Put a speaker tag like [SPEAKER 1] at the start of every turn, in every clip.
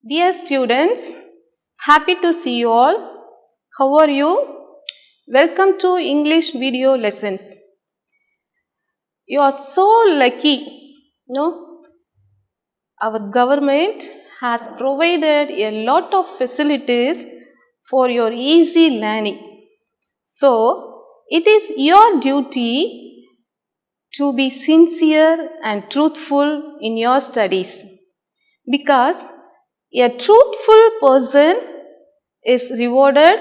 [SPEAKER 1] Dear students, happy to see you all. How are you? Welcome to English video lessons. You are so lucky, no? Our government has provided a lot of facilities for your easy learning. So, it is your duty to be sincere and truthful in your studies, because a truthful person is rewarded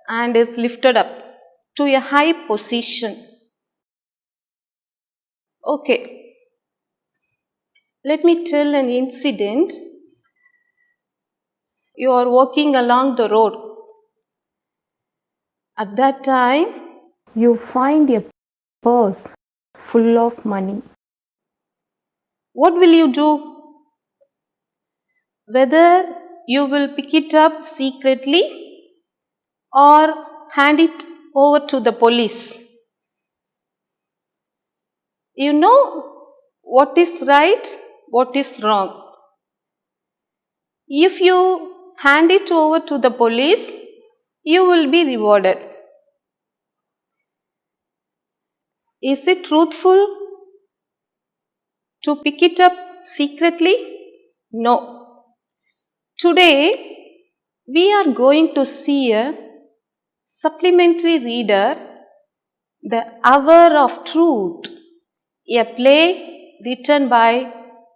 [SPEAKER 1] and is lifted up to a high position. Okay, let me tell an incident. You are walking along the road. At that time,
[SPEAKER 2] you find a purse full of money.
[SPEAKER 1] what will you do? Whether you will pick it up secretly or hand it over to the police. You know what is right, what is wrong. If you hand it over to the police, you will be rewarded. Is it truthful to pick it up secretly? No. Today, we are going to see a supplementary reader, The Hour of Truth, a play written by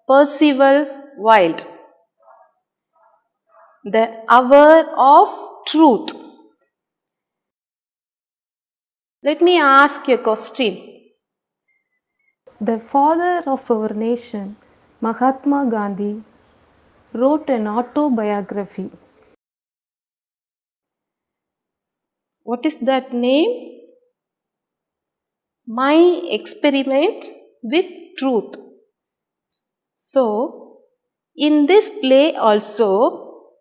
[SPEAKER 1] Percival Wilde. The Hour of Truth. Let me ask you a question.
[SPEAKER 2] The father of our nation, Mahatma Gandhi, wrote an autobiography.
[SPEAKER 1] What is that name? My Experiment with Truth. So, in this play also,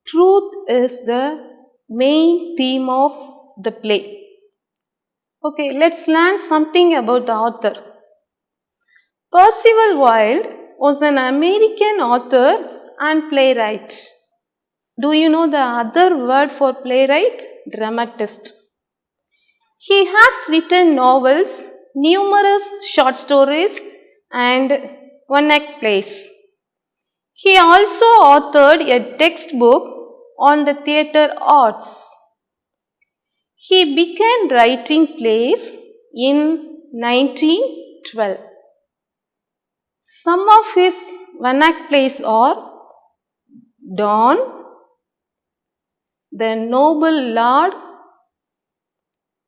[SPEAKER 1] truth is the main theme of the play. Okay, let's learn something about the author. Percival Wilde was an American author and playwright. Do you know the other word for playwright? Dramatist. He has written novels, numerous short stories, and one-act plays. He also authored a textbook on the theatre arts. He began writing plays in 1912. Some of his one-act plays are Dawn, The Noble Lord,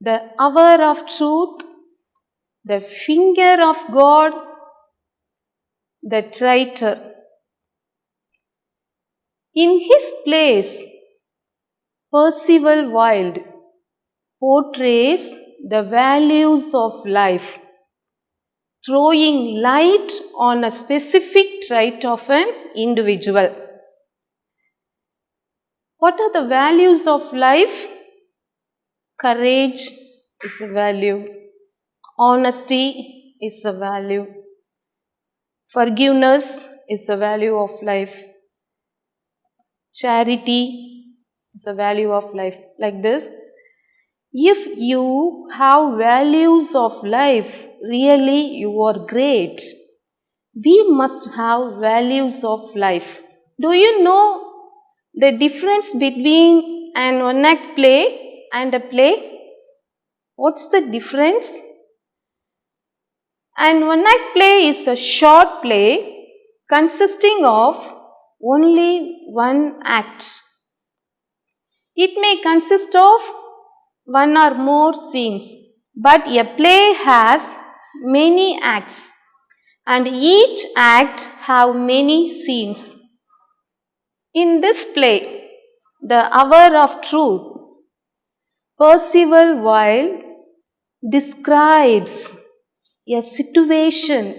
[SPEAKER 1] The Hour of Truth, The Finger of God, The Traitor. In his plays, Percival Wilde portrays the values of life, throwing light on a specific trait of an individual. What are the values of life? Courage is a value. Honesty is a value. Forgiveness is a value of life. Charity is a value of life. Like this. If you have values of life, really you are great. We must have values of life. Do you know the difference between an one-act play and a play? What's the difference? An one-act play is a short play consisting of only one act. It may consist of one or more scenes, but a play has many acts and each act have many scenes. In this play, The Hour of Truth, Percival Wilde describes a situation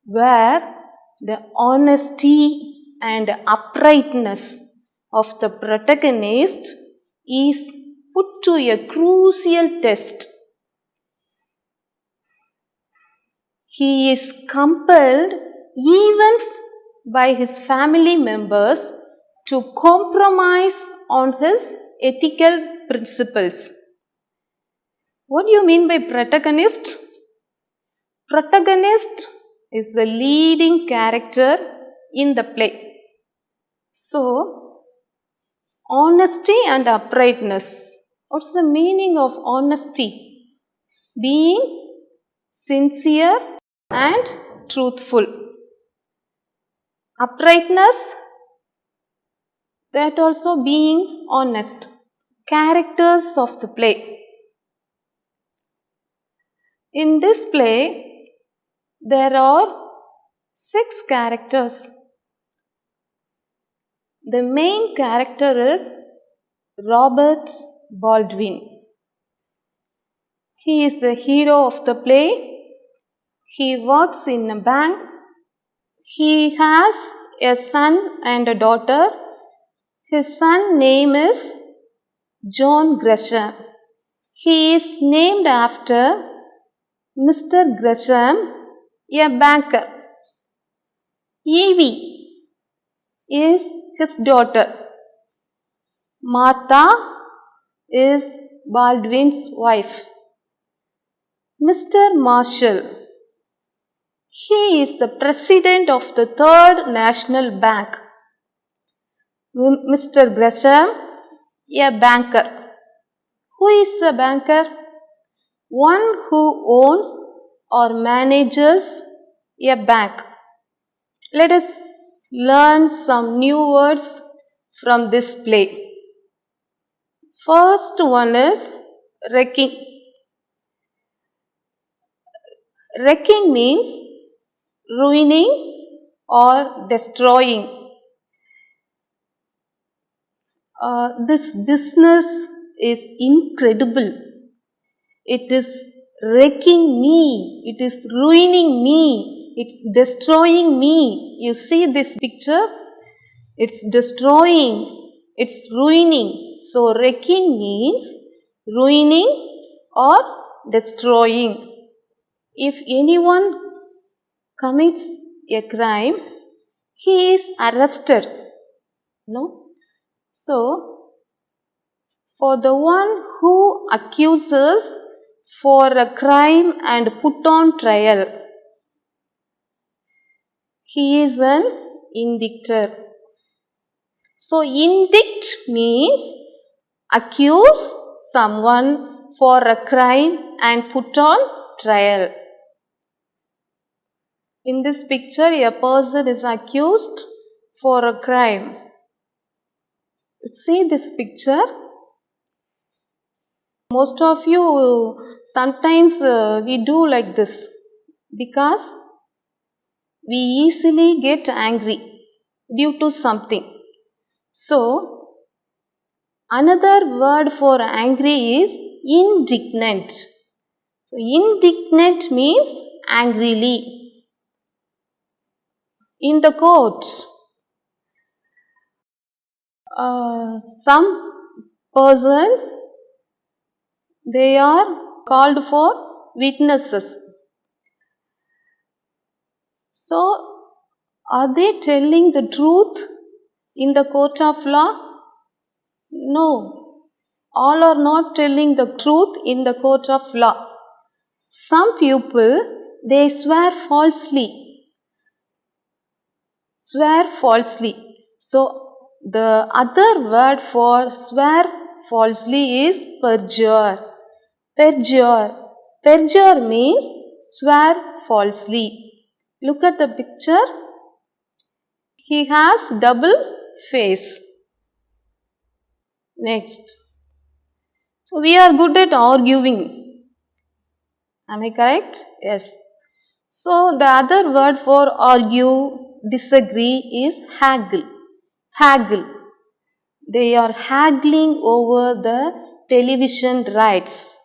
[SPEAKER 1] where the honesty and uprightness of the protagonist is put to a crucial test. He is compelled even by his family members to compromise on his ethical principles. What do you mean by protagonist? Protagonist is the leading character in the play. So, honesty and uprightness. What's the meaning of honesty? Being sincere and truthful. Uprightness, that also being honest. Characters of the play. In this play, there are 6 characters. The main character is Robert Baldwin. He is the hero of the play. He works in a bank. He has a son and a daughter. His son's name is John Gresham. He is named after Mr. Gresham, a banker. Evie is his daughter. Martha is Baldwin's wife. Mr. Marshall, he is the president of the Third National Bank. Mr. Gresham, a banker. Who is a banker? One who owns or manages a bank. Let us learn some new words from this play. First one is wrecking. Wrecking means ruining or destroying. This business is incredible. It is wrecking me. It is ruining me. It's destroying me. You see this picture? It's destroying. It's ruining. So, wrecking means ruining or destroying. If anyone commits a crime, he is arrested. No? So, for the one who accuses for a crime and put on trial, he is an indictor. So, indict means accuse someone for a crime and put on trial. In this picture, a person is accused for a crime. See this picture? Most of you, sometimes we do like this because we easily get angry due to something. So, another word for angry is indignant. So, indignant means angrily. In the court, some persons, they are called for witnesses. So, are they telling the truth in the court of law? No. All are not telling the truth in the court of law. Some people, they swear falsely. Swear falsely. So, the other word for swear falsely is perjure. Perjure. Perjure means swear falsely. Look at the picture. He has double face. Next. So, we are good at arguing. Am I correct? Yes. So, the other word for argue, disagree is haggle. Haggle. They are haggling over the television rights.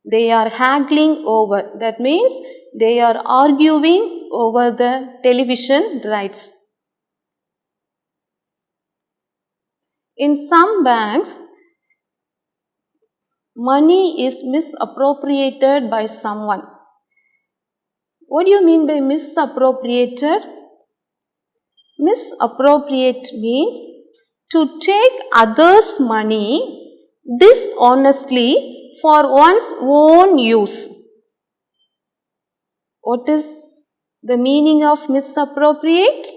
[SPEAKER 1] They are haggling over. That means they are arguing over the television rights. In some banks, money is misappropriated by someone. What do you mean by misappropriated? Misappropriate means to take others' money dishonestly for one's own use. What is the meaning of misappropriate?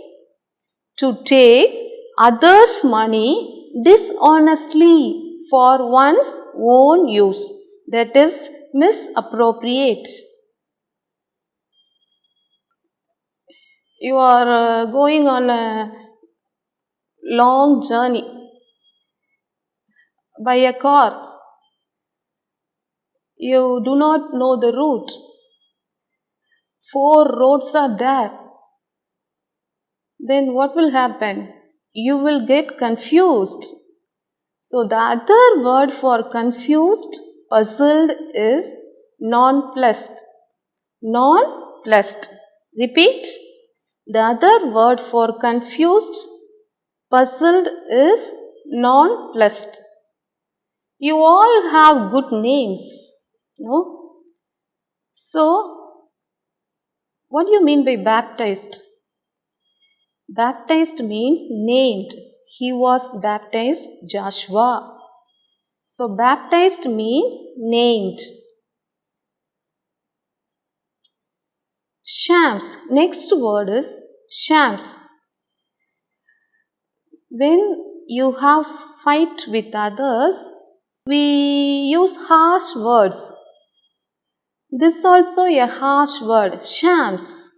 [SPEAKER 1] To take others' money dishonestly for one's own use. That is misappropriate. You are going on a long journey by a car. You do not know the route. 4 roads are there. Then what will happen? You will get confused. So the other word for confused, puzzled is nonplussed. Nonplussed. Repeat. The other word for confused, puzzled is nonplussed. You all have good names, no? So, what do you mean by baptized? Baptized means named. He was baptized Joshua. So, baptized means named. Shams. Next word is shams. When you have fight with others, we use harsh words. This is also a harsh word, shams.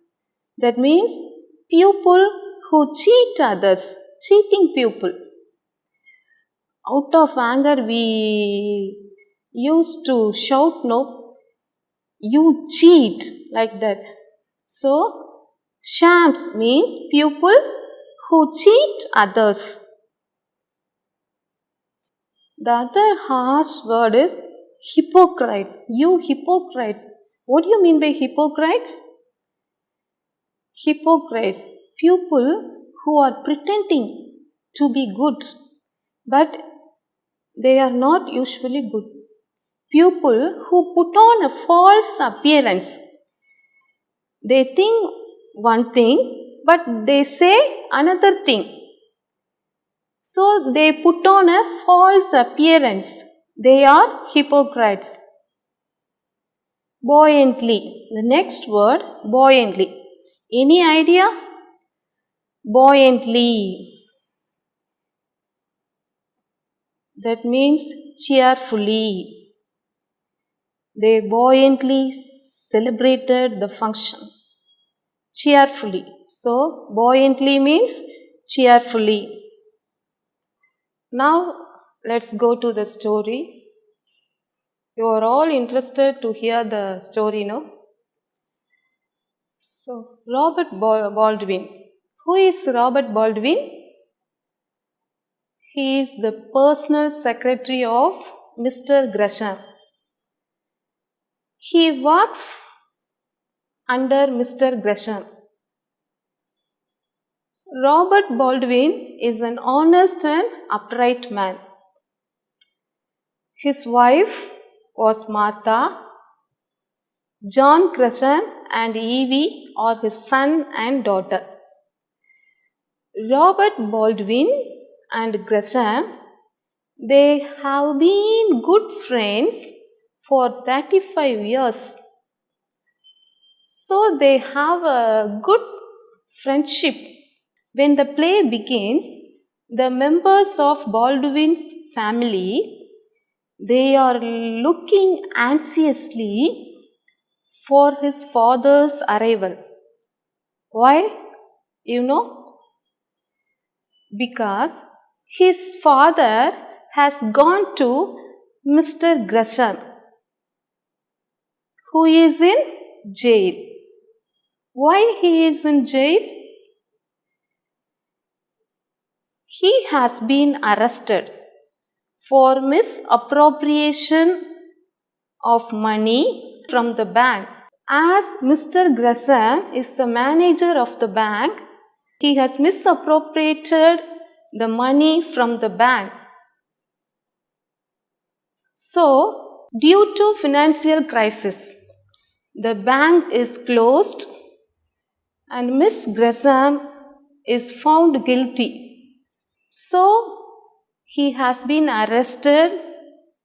[SPEAKER 1] That means people who cheat others, cheating people. Out of anger we used to shout, no, you cheat, like that. So, shams means people who cheat others. The other harsh word is hypocrites. You hypocrites. What do you mean by hypocrites? Hypocrites, people who are pretending to be good, but they are not usually good. People who put on a false appearance. They think one thing, but they say another thing. So they put on a false appearance. They are hypocrites. Buoyantly. The next word, buoyantly. Any idea? Buoyantly. That means cheerfully. They buoyantly celebrated the function. Cheerfully. So, buoyantly means cheerfully. Now, let's go to the story. You are all interested to hear the story, no? So, Robert Baldwin. Who is Robert Baldwin? He is the personal secretary of Mr. Gresham. He works under Mr. Gresham. Robert Baldwin is an honest and upright man. His wife was Martha. John Gresham and Evie are his son and daughter. Robert Baldwin and Gresham, they have been good friends for 35 years. So they have a good friendship. When the play begins, the members of Baldwin's family, they are looking anxiously for his father's arrival. Why? You know? Because his father has gone to Mr. Gresham, who is in jail. Why he is in jail? He has been arrested for misappropriation of money from the bank. As Mr. Gresham is the manager of the bank, he has misappropriated the money from the bank. So, due to financial crisis, the bank is closed and Miss Gresham is found guilty. So, he has been arrested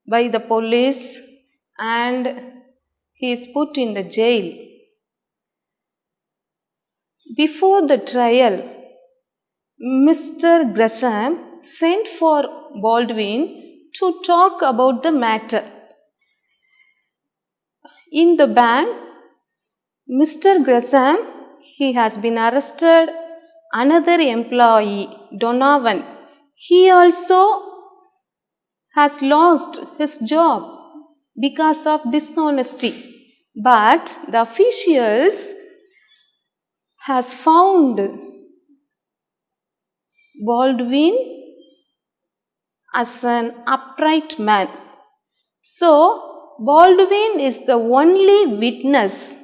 [SPEAKER 1] by the police and he is put in the jail. Before the trial, Mr. Gresham sent for Baldwin to talk about the matter. In the bank, Mr. Gresham, he has been arrested. Another employee, Donovan, he also has lost his job because of dishonesty. But the officials has found Baldwin as an upright man. So, Baldwin is the only witness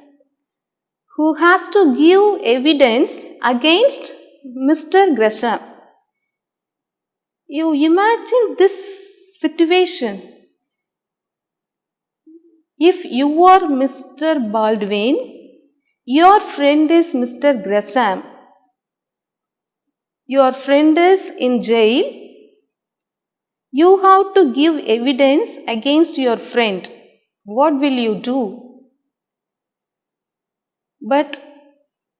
[SPEAKER 1] who has to give evidence against Mr. Gresham. You imagine this situation. If you are Mr. Baldwin, your friend is Mr. Gresham, your friend is in jail, you have to give evidence against your friend. What will you do? But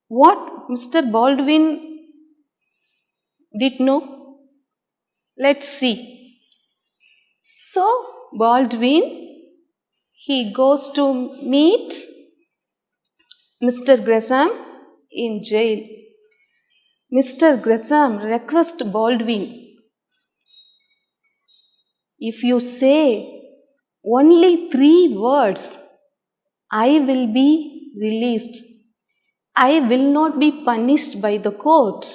[SPEAKER 1] what Mr. Baldwin did know? Let's see. So, Baldwin, he goes to meet Mr. Gresham in jail. Mr. Gresham requests Baldwin, if you say only 3 words, I will be released. I will not be punished by the court.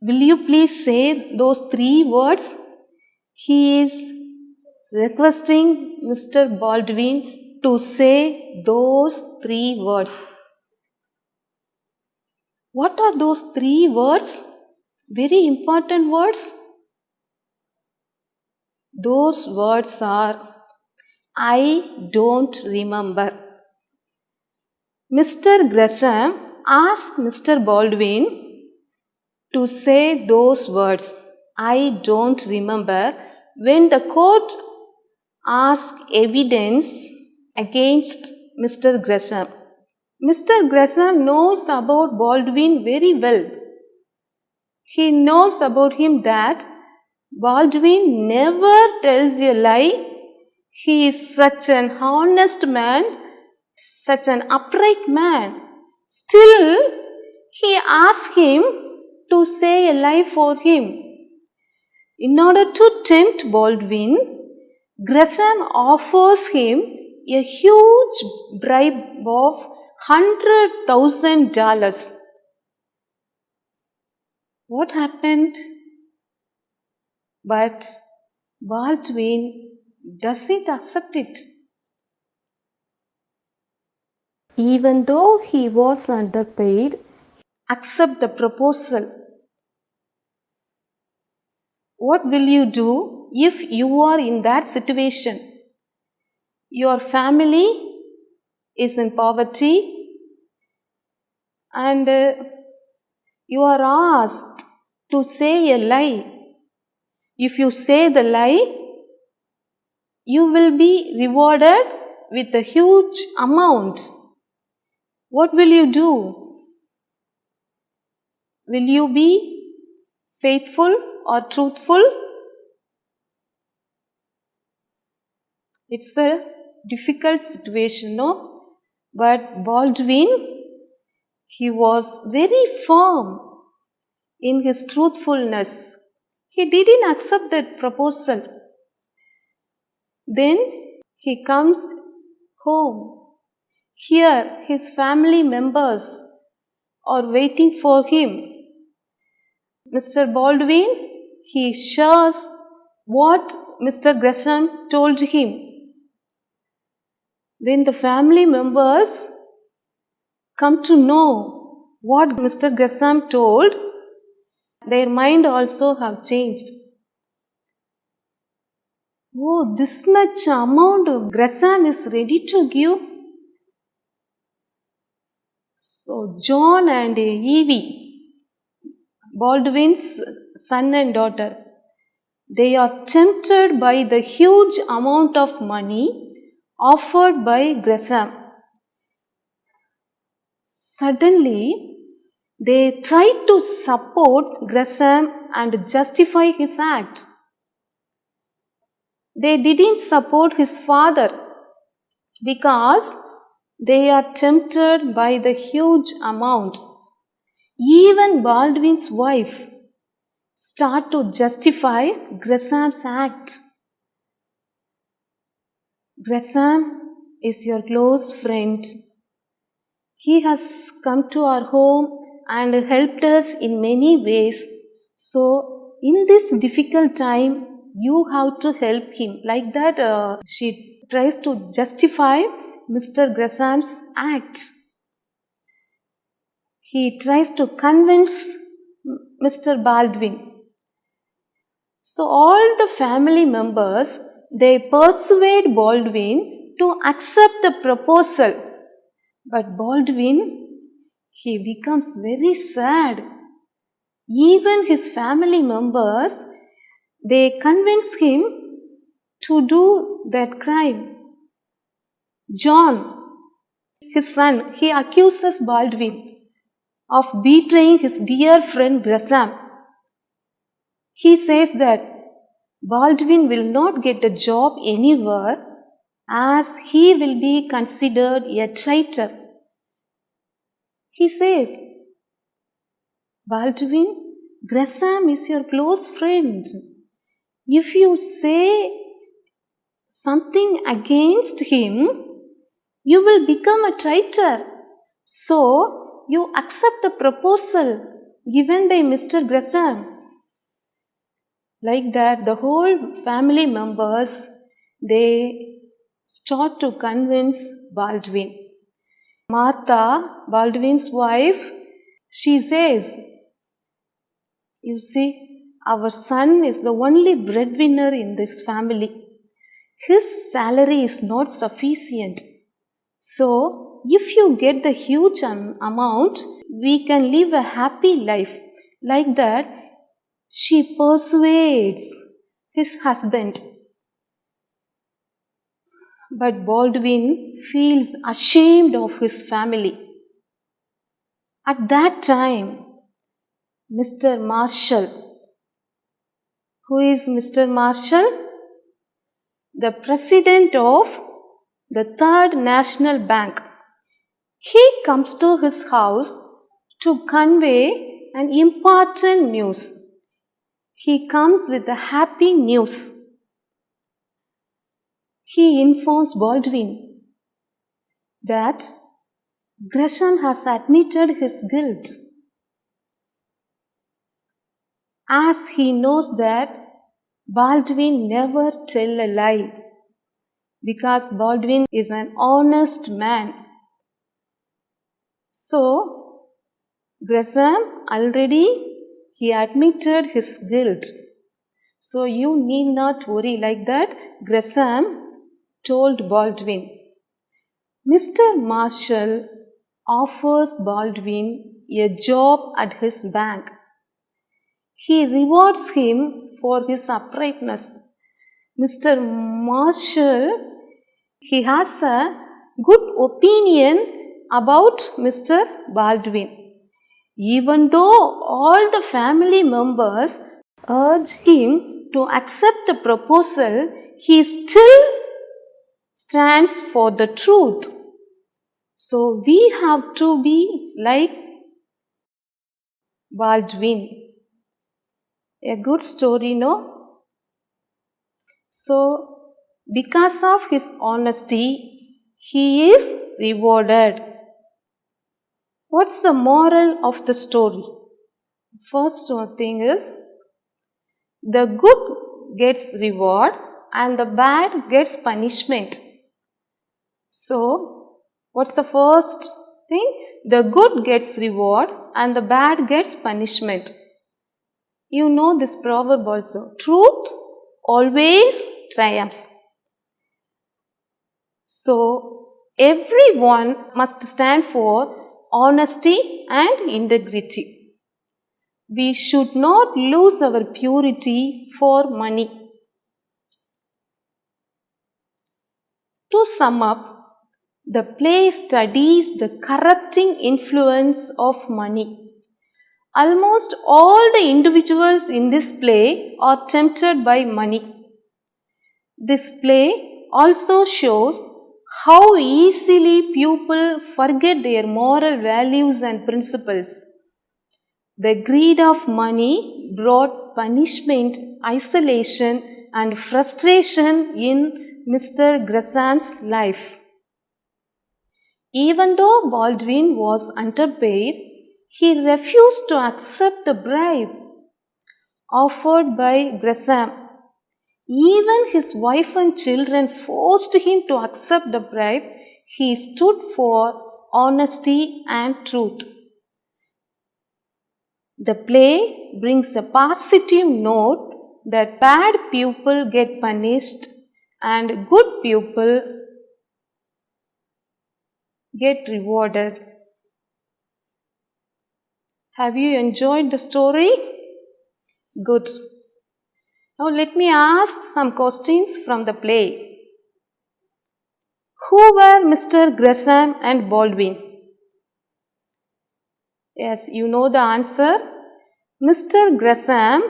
[SPEAKER 1] Will you please say those 3 words? He is requesting Mr. Baldwin to say those 3 words. What are those 3 words? Very important words. Those words are, I don't remember. Mr. Gresham asked Mr. Baldwin to say those words, I don't remember, when the court asked evidence against Mr. Gresham. Mr. Gresham knows about Baldwin very well. He knows about him that Baldwin never tells a lie. He is such an honest man, such an upright man. Still, he asks him to say a lie for him. In order to tempt Baldwin, Gresham offers him a huge bribe of $100,000. What happened? But Baldwin doesn't accept it.
[SPEAKER 2] Even though he was underpaid,
[SPEAKER 1] Accept the proposal. What will you do if you are in that situation? Your family is in poverty and you are asked to say a lie. If you say the lie, you will be rewarded with a huge amount. What will you do? Will you be faithful or truthful? It's a difficult situation, no? But Baldwin, he was very firm in his truthfulness. He didn't accept that proposal. Then he comes home. Here, his family members are waiting for him. Mr. Baldwin, he shares what Mr. Gresham told him. When the family members come to know what Mr. Gresham told, their mind also have changed. Oh, this much amount Gresham is ready to give. So John and Evie, Baldwin's son and daughter, they are tempted by the huge amount of money offered by Gresham. Suddenly, they try to support Gresham and justify his act. They didn't support his father because they are tempted by the huge amount. Even Baldwin's wife start to justify Gresham's act. Gresham is your close friend. He has come to our home and helped us in many ways. So, in this difficult time, you have to help him. Like that, she tries to justify Mr. Gresham's act. He tries to convince Mr. Baldwin. So, all the family members, they persuade Baldwin to accept the proposal. But Baldwin, he becomes very sad. Even his family members, they convince him to do that crime. John, his son, he accuses Baldwin of betraying his dear friend Gresham. He says that Baldwin will not get a job anywhere as he will be considered a traitor. He says, Baldwin, Gresham is your close friend. If you say something against him, you will become a traitor. So, you accept the proposal given by Mr. Gresham. Like that, the whole family members, they start to convince Baldwin. Martha, Baldwin's wife, she says, you see, our son is the only breadwinner in this family. His salary is not sufficient. So, if you get the huge amount, we can live a happy life. Like that, she persuades his husband. But Baldwin feels ashamed of his family. At that time, Mr. Marshall, who is Mr. Marshall? The president of the Third National Bank. He comes to his house to convey an important news. He comes with the happy news. He informs Baldwin that Gresham has admitted his guilt, as he knows that Baldwin never tell a lie, because Baldwin is an honest man. So, Gresham already he admitted his guilt. So, you need not worry. Like that, Gresham told Baldwin. Mr. Marshall offers Baldwin a job at his bank. He rewards him for his uprightness. Mr. Marshall, he has a good opinion about Mr. Baldwin. Even though all the family members urge him to accept the proposal, he still stands for the truth. So we have to be like Baldwin. A good story, no? So, because of his honesty, he is rewarded. What's the moral of the story? First thing is, the good gets reward and the bad gets punishment. So, what's the first thing? The good gets reward and the bad gets punishment. You know this proverb also. Truth always triumphs. So, everyone must stand for honesty and integrity. We should not lose our purity for money. To sum up, the play studies the corrupting influence of money. Almost all the individuals in this play are tempted by money. This play also shows how easily people forget their moral values and principles. The greed of money brought punishment, isolation, and frustration in Mr. Grasam's life. Even though Baldwin was underpaid, he refused to accept the bribe offered by Gresham. Even his wife and children forced him to accept the bribe. He stood for honesty and truth. The play brings a positive note that bad people get punished and good people get rewarded. Have you enjoyed the story? Good. Now let me ask some questions from the play. Who were Mr. Gresham and Baldwin? Yes, you know the answer. Mr. Gresham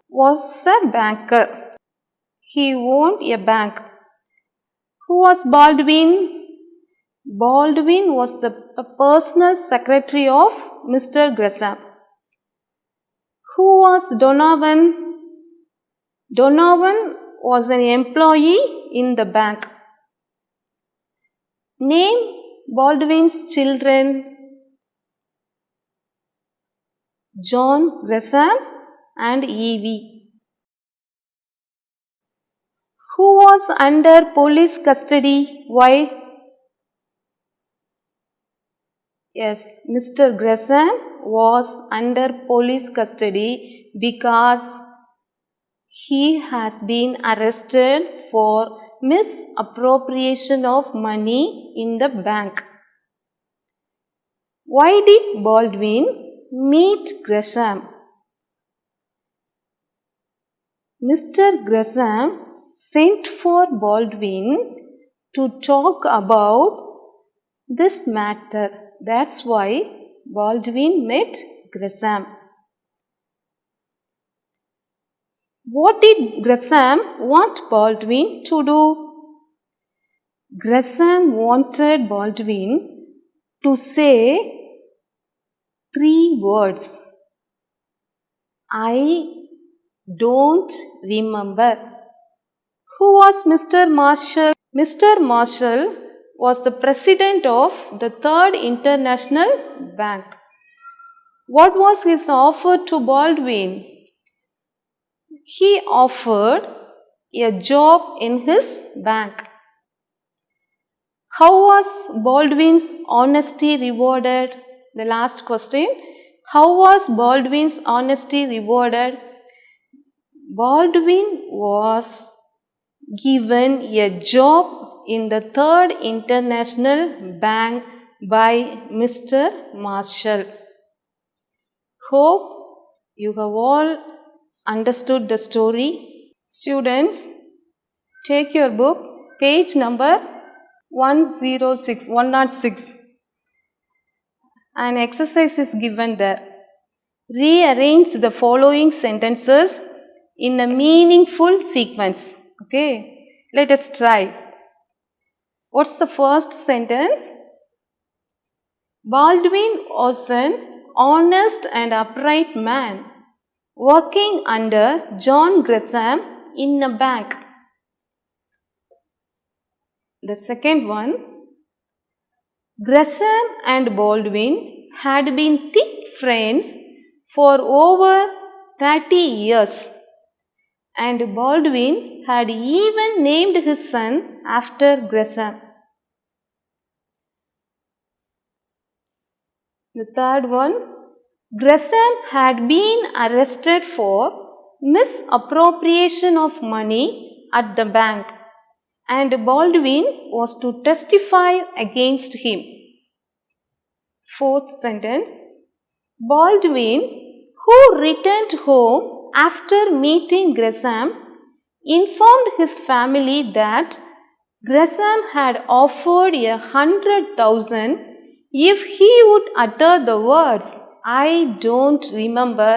[SPEAKER 1] was a banker. He owned a bank. Who was Baldwin? Baldwin was a personal secretary of Mr. Gresham. Who was Donovan? Donovan was an employee in the bank. Name Baldwin's children. John Gresham and Evie. Who was under police custody? Why? Yes, Mr. Gresham was under police custody because he has been arrested for misappropriation of money in the bank. Why did Baldwin meet Gresham? Mr. Gresham sent for Baldwin to talk about this matter. That's why Baldwin met Gresham. What did Gresham want Baldwin to do? Gresham wanted Baldwin to say 3 words. I don't remember. Who was Mr. Marshall? Mr. Marshall was the president of the Third International Bank. What was his offer to Baldwin? He offered a job in his bank. How was Baldwin's honesty rewarded? The last question. How was Baldwin's honesty rewarded? Baldwin was given a job in the Third International Bank by Mr. Marshall. Hope you have all understood the story. Students, take your book, page number 106. An exercise is given there. Rearrange the following sentences in a meaningful sequence. Okay, let us try. What's the first sentence? Baldwin was an honest and upright man working under John Gresham in a bank. The second one, Gresham and Baldwin had been thick friends for over 30 years, and Baldwin had even named his son after Gresham. The third one, Gresham had been arrested for misappropriation of money at the bank, and Baldwin was to testify against him. Fourth sentence, Baldwin, who returned home after meeting Gresham, informed his family that Gresham had offered 100,000 if he would utter the words, "I don't remember,"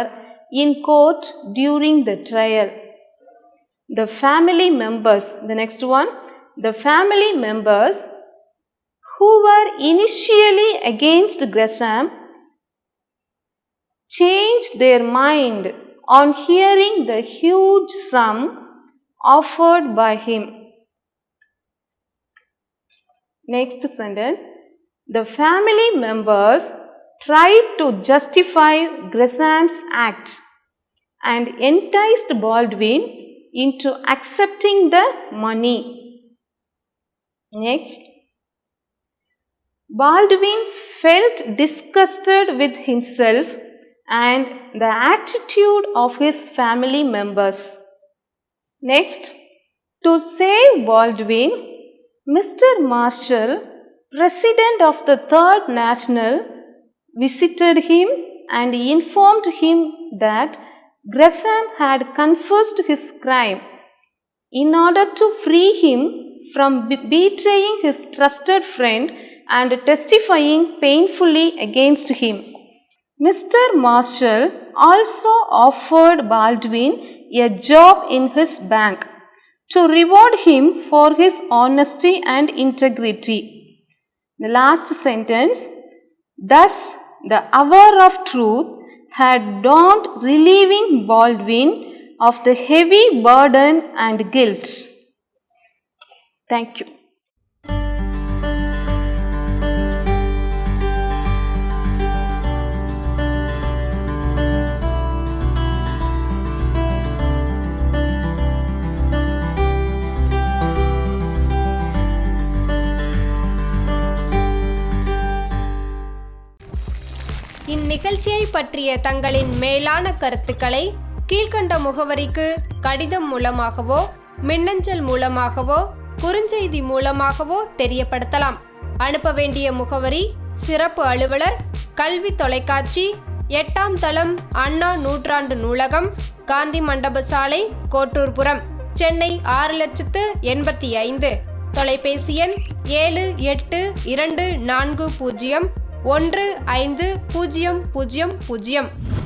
[SPEAKER 1] in court during the trial. The family members, the next one, the family members who were initially against Gresham changed their mind on hearing the huge sum offered by him. Next sentence. The family members tried to justify Gresham's act and enticed Baldwin into accepting the money. Next. Baldwin felt disgusted with himself and the attitude of his family members. Next, to save Baldwin, Mr. Marshall, president of the Third National, visited him and informed him that Gresham had confessed his crime. In order to free him from betraying his trusted friend and testifying painfully against him, Mr. Marshall also offered Baldwin a job in his bank to reward him for his honesty and integrity. The last sentence. Thus, the hour of truth had dawned, relieving Baldwin of the heavy burden and guilt. Thank you.
[SPEAKER 3] இந்நிகழ்ச்சியை பற்றிய தங்களின் மேலான கருத்துக்களை கீழ்க்கண்ட முகவரிக்கு கடிதம் மூலமாகவோ மின்னஞ்சல் மூலமாகவோ குறுஞ்செய்தி மூலமாகவோ தெரியப்படுத்தலாம். அனுப்ப வேண்டிய முகவரி: சிறப்பு அலுவலர், கல்வி தொலைக்காட்சி, 8ஆம் தளம், அண்ணா நூற்றாண்டு நூலகம், காந்தி மண்டப சாலை, கோட்டூர்புரம், சென்னை 6085. தொலைபேசி எண் 7824015000.